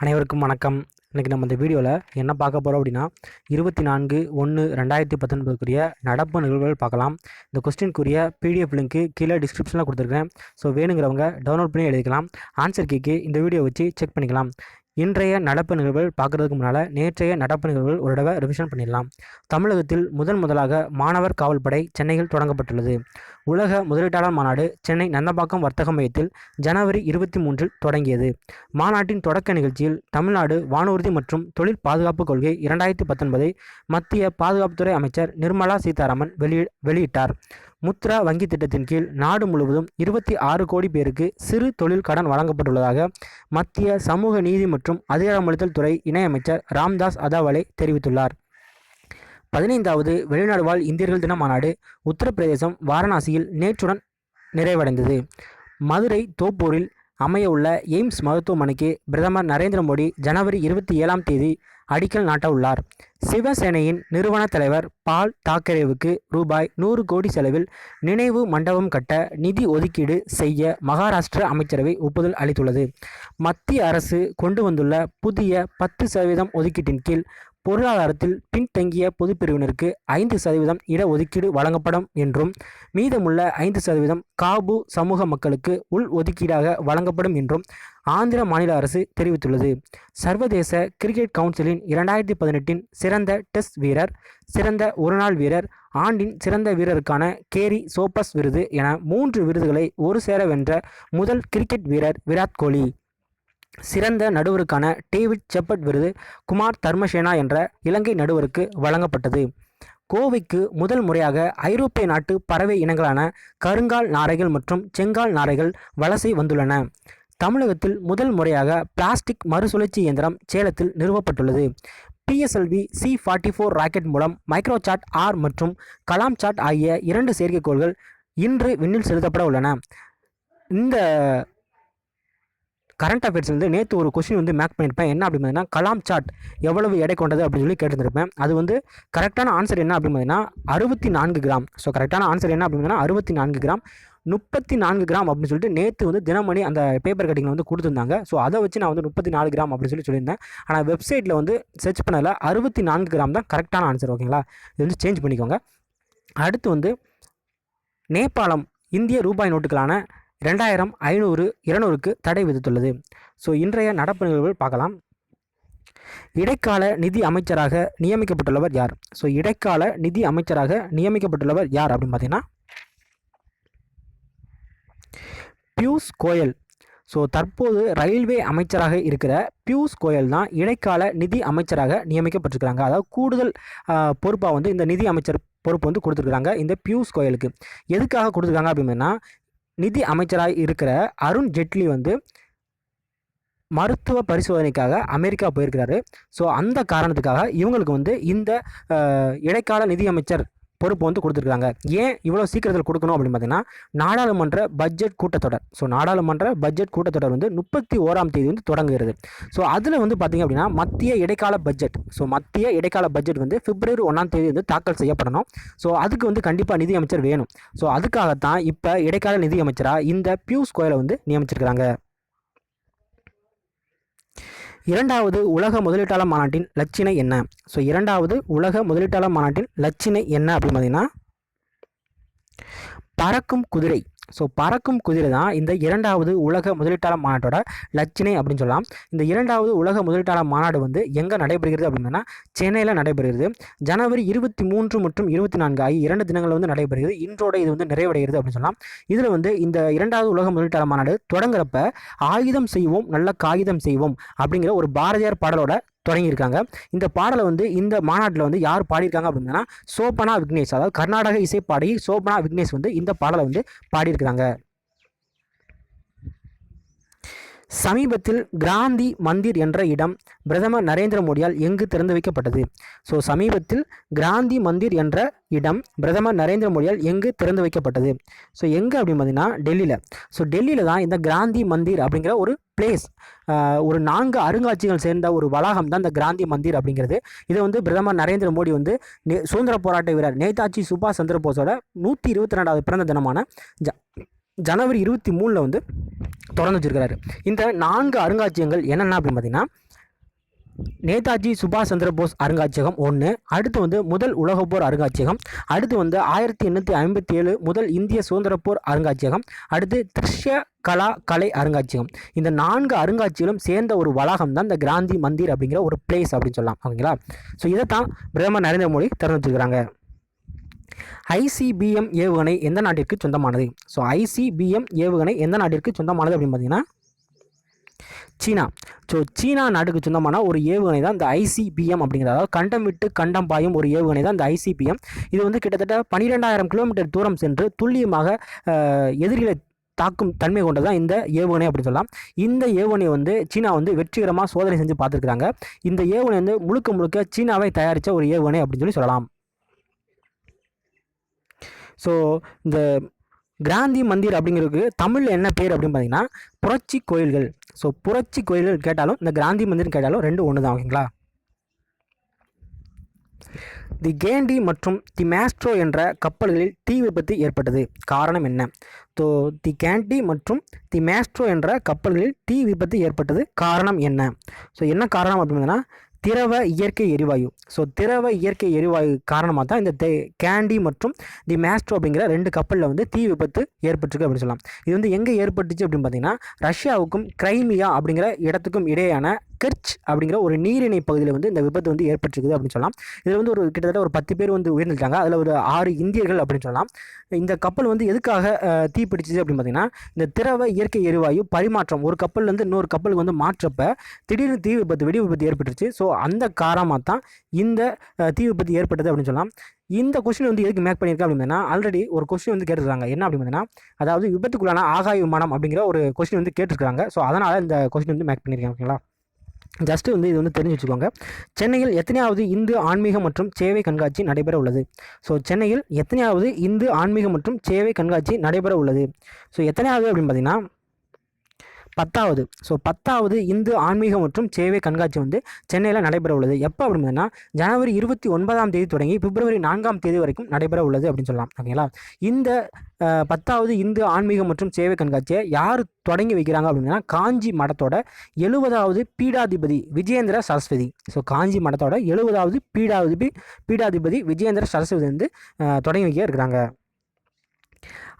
அனைவருக்கும் வணக்கம். இன்றைக்கி நம்ம இந்த வீடியோவில் என்ன பார்க்க போகிறோம் அப்படின்னா 24/1/2019 நடப்பு நிகழ்வுகள் பார்க்கலாம். இந்த கொஸ்டினுக்குரிய பிடிஎஃப் லிங்க்கு கீழே டிஸ்கிரிப்ஷனில் கொடுத்துருக்கேன். ஸோ வேணுங்கிறவங்க டவுன்லோட் பண்ணி எழுதிக்கலாம். ஆன்சர் கீக்கு இந்த வீடியோ வச்சு செக் பண்ணிக்கலாம். இன்றைய நடப்பு நிகழ்வுகள் பார்க்குறதுக்கு முன்னால் நேற்றைய நடப்பு நிகழ்வுகள் ஒரு தடவை ரிவிஷன் பண்ணிடலாம். தமிழகத்தில் முதலாக மாணவர் காவல் படை சென்னையில் தொடங்கப்பட்டுள்ளது. உலக முதலீட்டாளர் மாநாடு சென்னை நந்தம்பாக்கம் வர்த்தக மையத்தில் ஜனவரி 23 தொடங்கியது. மாநாட்டின் தொடக்க நிகழ்ச்சியில் தமிழ்நாடு வானூர்தி மற்றும் தொழில் பாதுகாப்பு கொள்கை 2019 மத்திய பாதுகாப்புத்துறை அமைச்சர் நிர்மலா சீதாராமன் வெளியிட்டார். முத்ரா வங்கி திட்டத்தின் கீழ் நாடு முழுவதும் 26 கோடி பேருக்கு சிறு தொழில் கடன் வழங்கப்பட்டுள்ளதாக மத்திய சமூக நீதி மற்றும் அதிகாரமளித்தல் துறை இணையமைச்சர் ராம்தாஸ் அதவாலே தெரிவித்துள்ளார். 15வது வெளிநாடு வாழ் இந்தியர்கள் தின மாநாடு உத்தரப்பிரதேசம் வாரணாசியில் நேற்றுடன் நிறைவடைந்தது. மதுரை தோப்பூரில் அமைய உள்ள எய்ம்ஸ் மருத்துவமனைக்கு பிரதமர் நரேந்திர மோடி ஜனவரி 27 அடிக்கல் நாட்ட உள்ளார். சிவசேனையின் நிறுவன தலைவர் பால் தாக்கரேவுக்கு ரூபாய் 100 கோடி செலவில் நினைவு மண்டபம் கட்ட நிதி ஒதுக்கீடு செய்ய மகாராஷ்டிர அமைச்சரவை ஒப்புதல் அளித்துள்ளது. மத்திய அரசு கொண்டு வந்துள்ள புதிய 10% ஒதுக்கீட்டின் கீழ் பொருளாதாரத்தில் பின்தங்கிய பொதுப்பிரிவினருக்கு 5% இடஒதுக்கீடு வழங்கப்படும் என்றும் மீதமுள்ள 5% காபு சமூக மக்களுக்கு உள் ஒதுக்கீடாக வழங்கப்படும் என்றும் ஆந்திர மாநில அரசு தெரிவித்துள்ளது. சர்வதேச கிரிக்கெட் கவுன்சிலின் 2018 சிறந்த டெஸ்ட் வீரர், சிறந்த ஒருநாள் வீரர், ஆண்டின் சிறந்த வீரருக்கான கேரி சோபர்ஸ் விருது என 3 விருதுகளை ஒரு சேர வென்ற முதல் கிரிக்கெட் வீரர் விராட் கோலி. சிறந்த நடுவருக்கான டேவிட் செப்பர்ட் விருது குமார் தர்மசேனா என்ற இலங்கை நடுவருக்கு வழங்கப்பட்டது. கோவைக்கு முதல் முறையாக ஐரோப்பிய நாட்டு பறவை இனங்களான கருங்கால் நாரைகள் மற்றும் செங்கால் நாரைகள் வலசை வந்துள்ளன. தமிழகத்தில் முதல் முறையாக பிளாஸ்டிக் மறுசுழற்சி இயந்திரம் சேலத்தில் நிறுவப்பட்டுள்ளது. PSLV C-44 ராக்கெட் மூலம் மைக்ரோசாட் ஆர் மற்றும் கலாம் சாட் ஆகிய 2 செயற்கைக்கோள்கள் இன்று விண்ணில் செலுத்தப்பட உள்ளன. இந்த கரண்ட் அஃபேர்ஸ் நேற்று ஒரு கொஸ்டின் மேக் பண்ணியிருப்பேன். என்ன அப்படின்னு பார்த்தீங்கன்னா, கலாம் சாட் எவ்வளவு எடை கொண்டது அப்படின்னு சொல்லி கேட்டிருந்திருப்பேன். அது கரெக்டான ஆன்சர் என்ன அப்படின்னு பார்த்தீங்கன்னா 64 கிராம். ஸோ கரெக்டான ஆன்சர் என்ன அப்படின்னு 64 கிராம் 34 கிராம் அப்படின்னு சொல்லிட்டு நேற்று தினமணி அந்த பேப்பர் கட்டிங்கில் கொடுத்துருந்தாங்க. ஸோ அதை வச்சு நான் 34 கிராம் அப்படின்னு சொல்லியிருந்தேன். ஆனால் வெப்சைட்டில் சர்ச் பண்ணதில் 64 கிராம் தான் கரெக்டான ஆன்சர். ஓகேங்களா, இது சேஞ்ச் பண்ணிக்கோங்க. அடுத்து நேபாளம் இந்திய ரூபாய் நோட்டுகளான 2000, 500, 200க்கு தடை விதித்துள்ளது. ஸோ இன்றைய நடப்பு நிகழ்வுகள் பார்க்கலாம். இடைக்கால நிதி அமைச்சராக நியமிக்கப்பட்டுள்ளவர் யார்? ஸோ இடைக்கால நிதி அமைச்சராக நியமிக்கப்பட்டுள்ளவர் யார் அப்படின்னு பார்த்தீங்கன்னா பியூஷ் கோயல். ஸோ தற்போது ரயில்வே அமைச்சராக இருக்கிற பியூஷ் கோயல் தான் இடைக்கால நிதி அமைச்சராக நியமிக்கப்பட்டிருக்கிறாங்க. அதாவது கூடுதல் பொறுப்பாக இந்த நிதி அமைச்சர் பொறுப்பு கொடுத்துருக்குறாங்க இந்த பியூஷ் கோயலுக்கு. எதுக்காக கொடுத்துருக்காங்க அப்படின்னா, நிதி அமைச்சராக இருக்கிற அருண் ஜெட்லி மருத்துவ பரிசோதனைக்காக அமெரிக்கா போயிருக்கிறாரு. ஸோ அந்த காரணத்துக்காக இவங்களுக்கு இந்த இடைக்கால நிதி அமைச்சர் பொறுப்பு கொடுத்துருக்காங்க. ஏன் இவ்வளோ சீக்கிரத்தில் கொடுக்கணும் அப்படின்னு பார்த்தீங்கன்னா, நாடாளுமன்ற பட்ஜெட் கூட்டத்தொடர். ஸோ நாடாளுமன்ற பட்ஜெட் கூட்டத்தொடர் 31ஆம் தேதி தொடங்குகிறது. ஸோ அதில் பார்த்தீங்க அப்படின்னா மத்திய இடைக்கால பட்ஜெட். ஸோ மத்திய இடைக்கால பட்ஜெட் பிப்ரவரி 1ஆம் தேதி தாக்கல் செய்யப்படணும். ஸோ அதுக்கு கண்டிப்பாக நிதி அமைச்சர் வேணும். ஸோ அதுக்காகத்தான் இப்போ இடைக்கால நிதி அமைச்சராக இந்த பியூஷ் கோயலை நியமிச்சிருக்கிறாங்க. 2வது உலக முதலீட்டாளர் மாநாட்டின் லட்சினை என்ன? ஸோ 2வது உலக முதலீட்டாளர் மாநாட்டின் லட்சினை என்ன அப்படின்னு பார்த்தீங்கன்னா பறக்கும் குதிரை. ஸோ பறக்கும் குதிரை தான் இந்த 2வது உலக முதலீட்டாளர் மாநாட்டோட லட்சினை அப்படின்னு சொல்லலாம். இந்த 2வது உலக முதலீட்டாளர் மாநாடு எங்கே நடைபெறுகிறது அப்படின்னா சென்னையில் நடைபெறுகிறது. ஜனவரி 23 மற்றும் 24 ஆகிய 2 தினங்கள் நடைபெறுகிறது. இன்றோட இது நிறைவடைகிறது அப்படின்னு சொல்லலாம். இதில் இந்த 2வது உலக முதலீட்டாளர் மாநாடு தொடங்குறப்ப ஆயுதம் செய்வோம் நல்ல காகிதம் செய்வோம் அப்படிங்கிற ஒரு பாரதியார் பாடலோட தொடங்கியிருக்காங்க. இந்த பாடலை இந்த மாநாட்டில் யார் பாடியிருக்காங்க அப்படின்னா சோபனா விக்னேஷ். அதாவது கர்நாடக இசை பாடகி சோபனா விக்னேஷ் இந்த பாடலை பாடியிருக்கிறாங்க. சமீபத்தில் கிராந்தி மந்திர் என்ற இடம் பிரதமர் நரேந்திர மோடியால் எங்கு திறந்து வைக்கப்பட்டது? ஸோ சமீபத்தில் கிராந்தி மந்திர் என்ற இடம் பிரதமர் நரேந்திர மோடியால் எங்கு திறந்து வைக்கப்பட்டது? ஸோ எங்கே அப்படின்னு பார்த்தீங்கன்னா டெல்லியில். ஸோ டெல்லியில் தான் இந்த கிராந்தி மந்திர் அப்படிங்கிற ஒரு பிளேஸ், ஒரு 4 அருங்காட்சியகங்கள் சேர்ந்த ஒரு வளாகம் தான் இந்த கிராந்தி மந்திர் அப்படிங்கிறது. இதை பிரதமர் நரேந்திர மோடி சுதந்திர போராட்ட வீரர் நேதாஜி சுபாஷ் சந்திர போஸோட 122வது பிறந்த தினமான ஜனவரி 23 திறந்து வச்சிருக்கிறாரு. இந்த 4 அருங்காட்சியகங்கள் என்னென்ன அப்படின்னு பார்த்தீங்கன்னா நேதாஜி சுபாஷ் சந்திர போஸ் அருங்காட்சியகம் ஒன்று, அடுத்து வந்து முதல் உலகப்போர் அருங்காட்சியகம், அடுத்து வந்து 1857 முதல் இந்திய சுதந்திர போர் அருங்காட்சியகம், அடுத்து திருஷ்ய கலா கலை அருங்காட்சியகம். இந்த 4 அருங்காட்சியங்களும் சேர்ந்த ஒரு வளாகம் தான் இந்த கிராந்தி மந்திர் அப்படிங்கிற ஒரு பிளேஸ் அப்படின்னு சொல்லலாம். ஓகேங்களா? ஸோ இதை தான் பிரதமர் நரேந்திர மோடி திறந்து வச்சுருக்கிறாங்க. ICBM ஏவுகணை எந்த நாட்டிற்கு சொந்தமானது? ஸோ ICBM ஏவுகணை எந்த நாட்டிற்கு சொந்தமானது அப்படின்னு பார்த்தீங்கன்னா சீனா. ஸோ சீனா நாட்டுக்கு சொந்தமான ஒரு ஏவுகணை தான் இந்த ICBM அப்படிங்கிறது. அதாவது கண்டம் விட்டு கண்டம் பாயும் ஒரு ஏவுகணை தான் இந்த ICBM. இது வந்து கிட்டத்தட்ட 12,000 கிலோமீட்டர் தூரம் சென்று துல்லியமாக எதிரிகளை தாக்கும் தன்மை கொண்டது தான் இந்த ஏவுகணை அப்படின்னு சொல்லலாம். இந்த ஏவுகணை வந்து சீனா வந்து வெற்றிகரமாக சோதனை செஞ்சு பார்த்துருக்குறாங்க. இந்த ஏவுகணை வந்து முழுக்க முழுக்க சீனாவை தயாரித்த ஒரு ஏவுகணை அப்படின்னு சொல்லலாம். ஸோ இந்த கிராந்தி மந்திர் அப்படிங்கிறதுக்கு தமிழில் என்ன பேர் அப்படின்னு பார்த்தீங்கன்னா புரட்சி கோயில்கள். ஸோ புரட்சி கோயில்கள் கேட்டாலும் இந்த கிராந்தி மந்திர் கேட்டாலும் ரெண்டும் ஒன்று தான். ஓகேங்களா? தி கேண்டி மற்றும் தி மேஸ்ட்ரோ என்ற கப்பல்களில் தீ விபத்து ஏற்பட்டது, காரணம் என்ன? ஸோ தி கேண்டி மற்றும் தி மேஸ்ட்ரோ என்ற கப்பல்களில் தீ விபத்து ஏற்பட்டது, காரணம் என்ன? ஸோ என்ன காரணம் அப்படின்னா திரவ இயற்கை எரிவாயு. ஸோ திரவ இயற்கை எரிவாயு காரணமாக தான் இந்த கேண்டி மற்றும் தி மேஸ்ட்ரோ அப்படிங்கிற 2 கப்பலில் வந்து தீ விபத்து ஏற்பட்டிருக்கு அப்படின்னு சொல்லலாம். இது வந்து எங்கே ஏற்பட்டுச்சு அப்படின்னு பார்த்தீங்கன்னா ரஷ்யாவுக்கும் கிரைமியா அப்படிங்கிற இடத்துக்கும் இடையான கெர்ச் அப்படிங்கிற ஒரு நீரிணை பகுதியில் வந்து இந்த விபத்து வந்து ஏற்பட்டிருக்குது அப்படின்னு சொல்லலாம். இதில் வந்து கிட்டத்தட்ட ஒரு 10 பேர் வந்து உயிர்ந்துட்டாங்க. அதில் ஒரு 6 இந்தியர்கள் அப்படின்னு சொல்லலாம். இந்த கப்பல் வந்து எதுக்காக தீ பிடிச்சிச்சு அப்படின்னு பார்த்தீங்கன்னா இந்த திரவ இயற்கை எரிவாயு பரிமாற்றம் ஒரு கப்பல்லேருந்து இன்னொரு கப்பலுக்கு வந்து மாற்றப்ப திடீர்னு தீ விபத்து வெடி விபத்து ஏற்பட்டுருச்சு. ஸோ அந்த காரணமாக தான் இந்த தீ விபத்து ஏற்பட்டது அப்படின்னு சொல்லலாம். இந்த கொஸ்டின் வந்து எதுக்கு மேக் பண்ணியிருக்கேன் அப்படின்னா ஆல்ரெடி ஒரு கொஸ்டின் வந்து கேட்டிருக்காங்க. என்ன அப்படின்னு அதாவது விபத்துக்குள்ளான ஆகாய விமானம் அப்படிங்கிற ஒரு கொஸ்டின் வந்து கேட்டிருக்காங்க. ஸோ அதனால் இந்த கொஸ்டின் வந்து மேக் பண்ணியிருக்கேன். ஓகேங்களா? ஜஸ்ட்டு வந்து இது வந்து தெரிஞ்சு வச்சுக்கோங்க. சென்னையில் எத்தனையாவது இந்து ஆன்மீக மற்றும் சேவை கண்காட்சி நடைபெற உள்ளது? ஸோ சென்னையில் எத்தனையாவது இந்து ஆன்மீக மற்றும் சேவை கண்காட்சி நடைபெற உள்ளது? ஸோ எத்தனையாவது அப்படின்னு பார்த்தீங்கன்னா 10வது. ஸோ 10வது இந்து ஆன்மீக மற்றும் சேவை கண்காட்சி வந்து சென்னையில் நடைபெற உள்ளது. எப்போ அப்படின்னா ஜனவரி 29ஆம் தேதி தொடங்கி பிப்ரவரி 4ஆம் தேதி வரைக்கும் நடைபெற உள்ளது அப்படின்னு சொல்லலாம். ஓகேங்களா? இந்த 10வது இந்து ஆன்மீக மற்றும் சேவை கண்காட்சியை யார் தொடங்கி வைக்கிறாங்க அப்படின்னா காஞ்சி மடத்தோட 70வது பீடாதிபதி விஜயேந்திர சரஸ்வதி. ஸோ காஞ்சி மடத்தோட 70வது பீடாதிபதி விஜயேந்திர சரஸ்வதி வந்து தொடங்கி வைக்க இருக்கிறாங்க.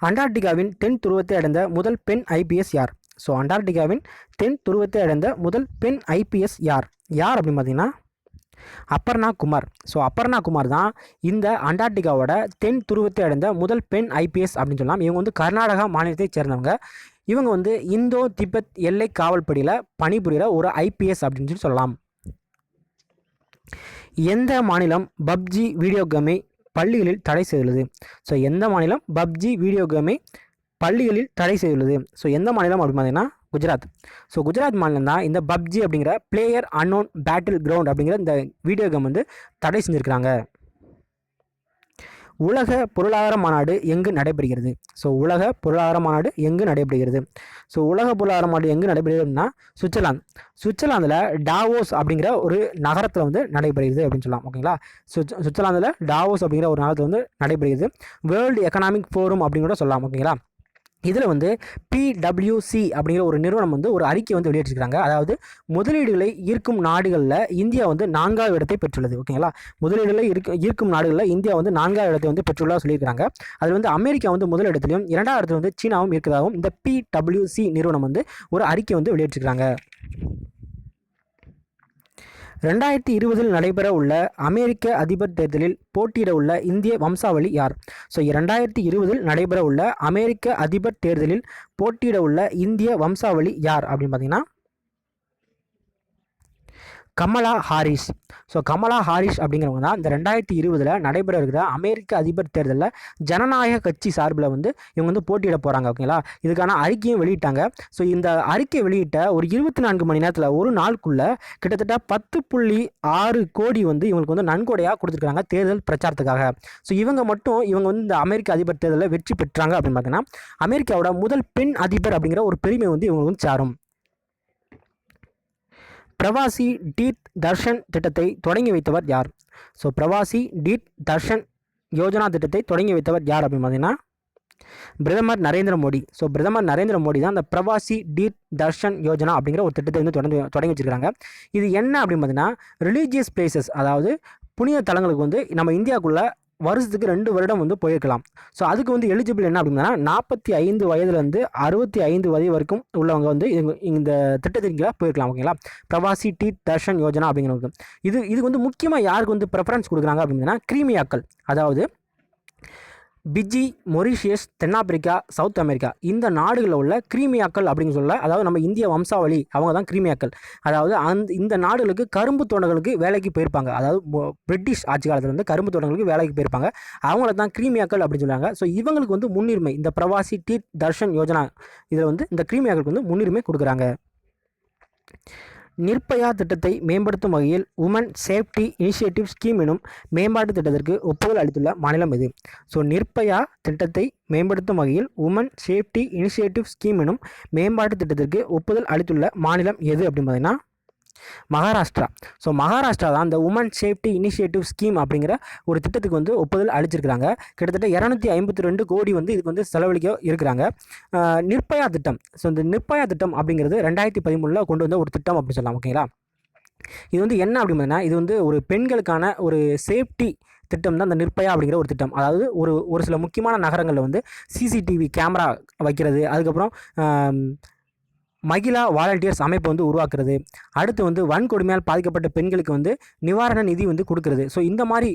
அண்டார்டிகாவின் தென் துருவத்தை அடைந்த முதல் பெண் IPS யார்? ஸோ அண்டார்டிகாவின் தென் துருவத்தை அடைந்த முதல் பெண் IPS யார் அப்படின்னு பார்த்தீங்கன்னா அபர்ணா குமார். ஸோ அபர்ணா குமார் தான் இந்த அண்டார்டிகாவோட தென் துருவத்தை அடைந்த முதல் பெண் IPS அப்படின்னு சொல்லலாம். இவங்க வந்து கர்நாடகா மாநிலத்தை சேர்ந்தவங்க. இவங்க வந்து இந்தோ திபெத் எல்லை காவல்படியில் பணிபுரிகிற ஒரு IPS அப்படின்னு சொல்லலாம். எந்த மாநிலம் பப்ஜி வீடியோ கேமை பள்ளிகளில் தடை செய்துள்ளது? ஸோ எந்த மாநிலம் பப்ஜி வீடியோ கேமை பள்ளிகளில் தடை செய்துள்ளது? ஸோ எந்த மாநிலம் அப்படின்னு பார்த்தீங்கன்னா குஜராத். ஸோ குஜராத் மாநிலம் தான் இந்த பப்ஜி அப்படிங்கிற பிளேயர் அன்னோன் பேட்டில் கிரவுண்ட் அப்படிங்கிற இந்த வீடியோ கேம் வந்து தடை செஞ்சுருக்கிறாங்க. உலக பொருளாதார மாநாடு எங்கு நடைபெறுகிறது? ஸோ உலக பொருளாதார மாநாடு எங்கு நடைபெறுகிறது? ஸோ உலக பொருளாதார மாநாடு எங்கு நடைபெறுகிறதுனா சுவிட்சர்லாந்தில் டாவோஸ் அப்படிங்கிற ஒரு நகரத்தில் வந்து நடைபெறுகிறது அப்படின்னு சொல்லலாம். ஓகேங்களா? சுவிட்சர்லாந்தில் டாவோஸ் அப்படிங்கிற ஒரு நகரத்தில் வந்து நடைபெறுகிறது. வேர்ல்டு எக்கனாமிக் ஃபோரம் அப்படின்னு கூட சொல்லலாம். ஓகேங்களா? இதில் வந்து PwC அப்படிங்கிற ஒரு நிறுவனம் வந்து ஒரு அறிக்கை வந்து வெளியிட்டிருக்காங்க. அதாவது முதலீடுகளை ஈர்க்கும் நாடுகளில் இந்தியா வந்து 4வது இடத்தை பெற்றுள்ளது. ஓகேங்களா? முதலீடுகளை ஈர்க்கும் நாடுகளில் இந்தியா வந்து 4வது இடத்தை வந்து பெற்றுள்ளதாக சொல்லியிருக்காங்க. அதில் வந்து அமெரிக்கா வந்து முதல் இடத்துலையும் 2வது இடத்துல வந்து சீனாவும் இருக்கிறதாகவும் இந்த PwC நிறுவனம் வந்து ஒரு அறிக்கை வந்து வெளியிட்டிருக்காங்க. 2020 நடைபெற உள்ள அமெரிக்க அதிபர் தேர்தலில் போட்டியிட உள்ள இந்திய வம்சாவளி யார்? ஸோ 2020 நடைபெற உள்ள அமெரிக்க அதிபர் தேர்தலில் போட்டியிட உள்ள இந்திய வம்சாவளி யார் அப்படின்னு பார்த்தீங்கன்னா Kamala Harris. So Kamala Harris அப்படிங்கிறவங்க தான் இந்த 2020 நடைபெற இருக்கிற அமெரிக்க அதிபர் தேர்தலில் ஜனநாயக கட்சி சார்பில் வந்து இவங்க வந்து போட்டியிட போகிறாங்க. ஓகேங்களா? இதுக்கான அறிக்கையும் வெளியிட்டாங்க. ஸோ இந்த அறிக்கை வெளியிட்ட ஒரு 24 மணி நேரத்தில் ஒரு நாளுக்குள்ளே கிட்டத்தட்ட 10.6 கோடி வந்து இவங்களுக்கு வந்து நன்கொடையாக கொடுத்துருக்காங்க தேர்தல் பிரச்சாரத்துக்காக. ஸோ இவங்க வந்து இந்த அமெரிக்க அதிபர் தேர்தலில் வெற்றி பெற்றாங்க அப்படின்னு பார்த்தீங்கன்னா அமெரிக்காவோட முதல் பெண் அதிபர் அப்படிங்கிற ஒரு பெருமை வந்து இவங்களுக்கு வந்து சாரும். பிரவாசி டீத் தர்ஷன் திட்டத்தை தொடங்கி வைத்தவர் யார்? ஸோ பிரவாசி டீத் தர்ஷன் யோஜனா திட்டத்தை தொடங்கி வைத்தவர் யார் அப்படின்னு பார்த்தீங்கன்னா பிரதமர் நரேந்திர மோடி. ஸோ பிரதமர் நரேந்திர மோடி தான் இந்த பிரவாசி தீர்த் தர்ஷன் யோஜனா அப்படிங்கிற ஒரு திட்டத்தை வந்து தொடங்கி வச்சிருக்காங்க. இது என்ன அப்படின்னு பார்த்தீங்கன்னா, ரிலீஜியஸ் பிளேசஸ், அதாவது புனித தலங்களுக்கு வந்து நம்ம இந்தியாவுக்குள்ள வருஷத்துக்கு 2 வருடம் வந்து போயிருக்கலாம். ஸோ அதுக்கு வந்து எலிஜிபிள் என்ன அப்படின்னா, 45 வயதுலேருந்து 65 வயது வரைக்கும் உள்ளவங்க வந்து இந்த திட்டத்தின் கீழே போயிருக்கலாம். ஓகேங்களா? பிரவாசி தீர்த் தர்ஷன் யோஜனா அப்படிங்கிறது இது வந்து முக்கியமாக யாருக்கு வந்து ப்ரெஃபரன்ஸ் கொடுக்குறாங்க அப்படின்னா, கிரீமியாக்கள், அதாவது பிஜி, மொரிஷியஸ், தென்னாப்பிரிக்கா, சவுத் அமெரிக்கா இந்த நாடுகளில் உள்ள கிரீமியாக்கள் அப்படின்னு சொல்ல, அதாவது நம்ம இந்திய வம்சாவளி அவங்க தான் கிரீமியாக்கள். அதாவது இந்த நாடுகளுக்கு கரும்பு தோட்டங்களுக்கு வேலைக்கு போயிருப்பாங்க. அதாவது பிரிட்டிஷ் ஆட்சி காலத்தில் வந்து கரும்பு தோட்டங்களுக்கு வேலைக்கு போயிருப்பாங்க. அவங்கள தான் கிரீமியாக்கள் அப்படின்னு சொல்லுவாங்க. ஸோ இவங்களுக்கு வந்து முன்னுரிமை, இந்த பிரவாசி தீர்த் தர்ஷன் யோஜனா இதில் வந்து இந்த கிரீமியாக்களுக்கு வந்து முன்னுரிமை கொடுக்குறாங்க. நிர்பயா திட்டத்தை மேம்படுத்தும் வகையில் உமன் சேஃப்டி இனிஷியேட்டிவ் ஸ்கீம் எனும் மேம்பாட்டு திட்டத்திற்கு ஒப்புதல் அளித்துள்ள மாநிலம் எது? ஸோ நிர்பயா திட்டத்தை மேம்படுத்தும் வகையில் உமன் சேஃப்டி இனிஷியேட்டிவ் ஸ்கீம் எனும் மேம்பாட்டு திட்டத்திற்கு ஒப்புதல் அளித்துள்ள மாநிலம் எது அப்படின்னு பார்த்தீங்கன்னா மகாராஷ்டிரா. ஸோ மகாராஷ்டிரா தான் இந்த உமன் சேஃப்டி இனிஷியேட்டிவ் ஸ்கீம் அப்படிங்கிற ஒரு திட்டத்துக்கு வந்து ஒப்புதல் அளிச்சிருக்கிறாங்க. கிட்டத்தட்ட 252 கோடி வந்து இதுக்கு வந்து செலவழிக்க இருக்கிறாங்க. நிர்பயா திட்டம், ஸோ இந்த நிர்பயா திட்டம் அப்படிங்கிறது 2013 கொண்டு வந்த ஒரு திட்டம் அப்படின்னு சொல்லலாம். ஓகேங்களா? இது வந்து என்ன அப்படின்னா, இது வந்து ஒரு பெண்களுக்கான ஒரு சேஃப்டி திட்டம் தான் இந்த நிர்பயா அப்படிங்கிற ஒரு திட்டம். அதாவது ஒரு சில முக்கியமான நகரங்களில் வந்து சிசிடிவி கேமரா வைக்கிறது, அதுக்கப்புறம் மகிழா வாலண்டியர்ஸ் அமைப்பு வந்து உருவாக்குறது, அடுத்து வந்து வன்கொடுமையால் பாதிக்கப்பட்ட பெண்களுக்கு வந்து நிவாரண நிதி வந்து கொடுக்குறது. ஸோ இந்த மாதிரி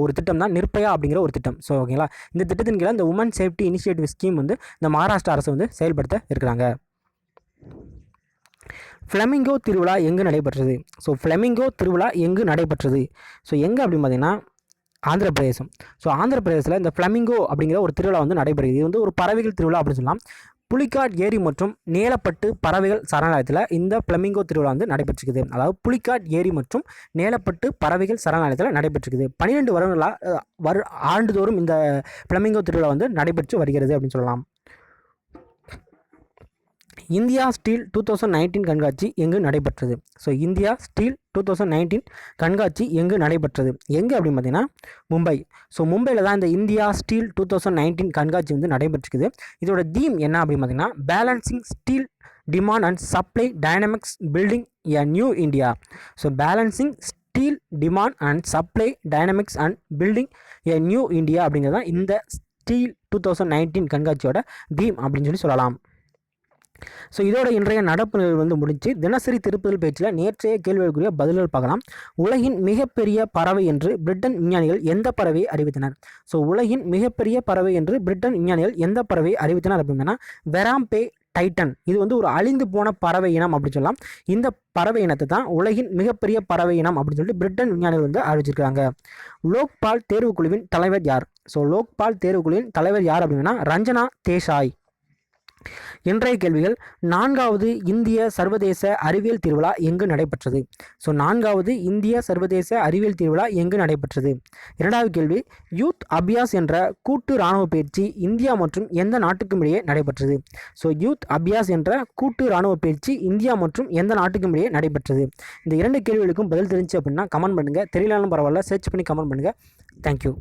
ஒரு திட்டம் தான் நிர்பயா அப்படிங்கிற ஒரு திட்டம். ஸோ ஓகேங்களா? இந்த திட்டத்தின் கீழே இந்த உமன் சேஃப்டி இனிஷியேட்டிவ் ஸ்கீம் வந்து இந்த மகாராஷ்டிரா அரசு வந்து செயல்படுத்த இருக்கிறாங்க. ஃப்ளமிங்கோ திருவிழா எங்கு நடைபெற்றது? ஸோ ஃப்ளமிங்கோ திருவிழா எங்கு நடைபெற்றது? ஸோ எங்கே அப்படின்னு பார்த்தீங்கன்னா ஆந்திர பிரதேசம். ஸோ ஆந்திர பிரதேசத்தில் இந்த ஃப்ளமிங்கோ அப்படிங்கிற ஒரு திருவிழா வந்து நடைபெறுது. இது வந்து ஒரு பறவைகள் திருவிழா அப்படின்னு சொல்லலாம். புலிக்காட் ஏரி மற்றும் நேலப்பட்டு பறவைகள் சரணாலயத்தில் இந்த ஃப்ளமிங்கோ திருவிழா வந்து நடைபெற்றுக்குது. அதாவது புலிக்காட் ஏரி மற்றும் நேலப்பட்டு பறவைகள் சரணாலயத்தில் நடைபெற்றுக்குது. 12 வருடங்களாக ஆண்டுதோறும் இந்த ஃப்ளமிங்கோ திருவிழா வந்து நடைபெற்று வருகிறது அப்படின்னு சொல்லலாம். இந்தியா ஸ்டீல் 2019 கண்காட்சி எங்கு நடைபெற்றது? ஸோ இந்தியா ஸ்டீல் 2019 கண்காட்சி எங்கு நடைபெற்றது? எங்கே அப்படின்னு பார்த்தீங்கன்னா மும்பை. ஸோ மும்பையில் தான் இந்த இந்தியா ஸ்டீல் 2019 கண்காட்சி வந்து நடைபெற்றுக்குது. இதோட தீம் என்ன அப்படின்னு பார்த்தீங்கன்னா, balancing steel demand and supply dynamics building a new India. So balancing steel demand and supply dynamics and building a new India அப்படிங்கிறது தான் இந்த ஸ்டீல் 2019 கண்காட்சியோட தீம் அப்படின்னு சொல்லலாம். ஸோ இதோட இன்றைய நடப்பு நிகழ்வு வந்து முடிஞ்சு. தினசரி திருப்புதல் பேச்சில் நேற்றைய கேள்விகளுக்குரிய பதில்கள் பார்க்கலாம். உலகின் மிகப்பெரிய பறவை என்று பிரிட்டன் விஞ்ஞானிகள் எந்த பறவையை அறிவித்தனர்? ஸோ உலகின் மிகப்பெரிய பறவை என்று பிரிட்டன் விஞ்ஞானிகள் எந்த பறவையை அறிவித்தனர் அப்படின்னா வெராம்பே டைட்டன். இது வந்து ஒரு அழிந்து போன பறவை இனம் அப்படின்னு சொல்லலாம். இந்த பறவை இனத்தை தான் உலகின் மிகப்பெரிய பறவை இனம் அப்படின்னு சொல்லிட்டு பிரிட்டன் விஞ்ஞானிகள் வந்து அறிவிச்சிருக்காங்க. லோக்பால் தேர்வுக்குழுவின் தலைவர் யார்? ஸோ லோக்பால் தேர்வுக்குழுவின் தலைவர் யார் அப்படின்னா ரஞ்சனா தேசாய். இன்றைய கேள்விகள்: 4வது இந்திய சர்வதேச அறிவியல் திருவிழா எங்கு நடைபெற்றது? ஸோ 4வது இந்திய சர்வதேச அறிவியல் திருவிழா எங்கு நடைபெற்றது? 2வது கேள்வி: யூத் அபியாஸ் என்ற கூட்டு இராணுவ பயிற்சி இந்தியா மற்றும் எந்த நாட்டுக்கும் இடையே நடைபெற்றது? ஸோ யூத் அபியாஸ் என்ற கூட்டு இராணுவ பயிற்சி இந்தியா மற்றும் எந்த நாட்டுக்கும் இடையே நடைபெற்றது? இந்த 2 கேள்விகளுக்கும் பதில் தெரிஞ்சு அப்படின்னா கமெண்ட் பண்ணுங்கள். தெரியலனாலும் பரவாயில்ல, சர்ச் பண்ணி கமெண்ட் பண்ணுங்கள். தேங்க்யூ.